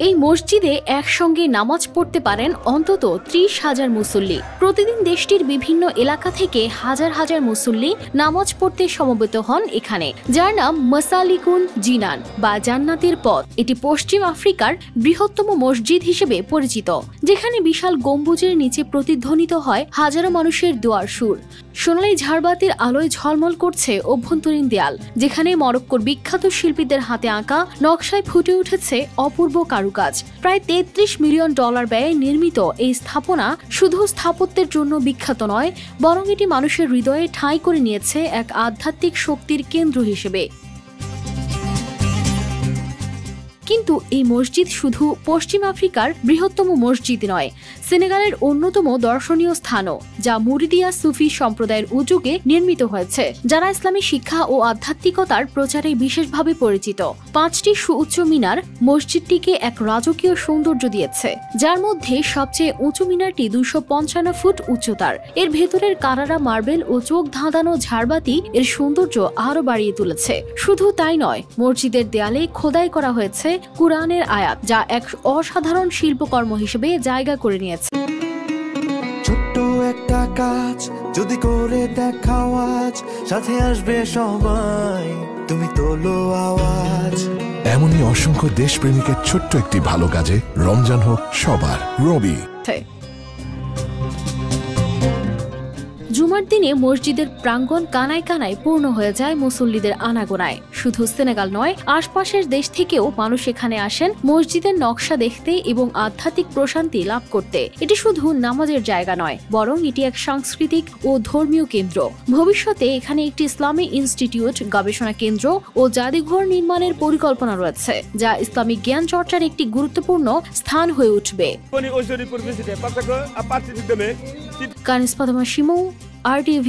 এই মসজিদে একসঙ্গে নামাজ পড়তে পারেন অন্তত ৩০,০০০ মুসল্লি। প্রতিদিন দেশটির বিভিন্ন এলাকা থেকে হাজার হাজার মুসল্লি নামাজ পড়তে সমবেত হন এখানে, যার নাম মাসালিকুন জিনান বা জান্নাতের পথ। এটি পশ্চিম আফ্রিকার বৃহত্তম মসজিদ হিসেবে পরিচিত, যেখানে বিশাল গম্বুজের নিচে প্রতিধ্বনিত হয় হাজারো মানুষের দোয়ার সুর। সোনালী ঝাড়বাতির আলোয় ঝলমল করছে অভ্যন্তরীণ দেয়াল, যেখানে মরক্কোর বিখ্যাত শিল্পীদের হাতে আঁকা নকশায় ফুটে উঠেছে অপূর্ব কারুকাজ। প্রায় $৩৩ মিলিয়ন ব্যয়ে নির্মিত এই স্থাপনা শুধু স্থাপত্যের জন্য বিখ্যাত নয়, বরং এটি মানুষের হৃদয়ে ঠাঁই করে নিয়েছে এক আধ্যাত্মিক শক্তির কেন্দ্র হিসেবে। কিন্তু এই মসজিদ শুধু পশ্চিম আফ্রিকার বৃহত্তম মসজিদ নয়, সেনেগালের অন্যতম দর্শনীয় স্থানও, যা মুরিদিয়া সুফি সম্প্রদায়ের উদ্যোগে নির্মিত হয়েছে, যারা ইসলামী শিক্ষা ও আধ্যাত্মিকতার প্রচারে বিশেষভাবে পরিচিত। 5টি সুউচ্চ মিনার মসজিদটিকে এক রাজকীয় সৌন্দর্য দিয়েছে, যার মধ্যে সবচেয়ে উঁচু মিনারটি 255 ফুট উচ্চতার। এর ভেতরের কারারা মার্বেল ও চোখ ধাঁধানো ঝাড়বাতি এর সৌন্দর্য আরো বাড়িয়ে তুলেছে। শুধু তাই নয়, মসজিদের দেয়ালে খোদাই করা হয়েছে কুরআনের আয়াত, যা এক অসাধারণ শিল্পকর্ম হিসেবে জায়গা করে নিয়েছে। ছোট্ট একটা কাজ যদি করে দেখাও আজ, সাথে আসবে সবাই, তুমি তোলো আওয়াজ। এমনই অসংখ্য দেশপ্রেমিকের ছোট্ট একটি ভালো কাজে রমজান হোক সবার। রবি। জুমার দিনে মসজিদের প্রাঙ্গণ কানায় কানায় পূর্ণ হয়ে যায় মুসল্লিদের আনাগোনায়। শুধু সেনেগাল নয়, আশপাশের দেশ থেকেও মানুষ এখানে আসেন মসজিদের নকশা দেখতে এবং আধ্যাত্মিক প্রশান্তি লাভ করতে। এটি শুধু নামাজের জায়গা নয়, বরং এটি এক সাংস্কৃতিক ও ধর্মীয় কেন্দ্র। ভবিষ্যতে এখানে একটি ইসলামী ইনস্টিটিউট, গবেষণা কেন্দ্র ও জাদুঘর নির্মাণের পরিকল্পনা রয়েছে, যা ইসলামিক জ্ঞান চর্চার একটি গুরুত্বপূর্ণ স্থান হয়ে উঠবে। কানিস পাদমা শিমু, RTV।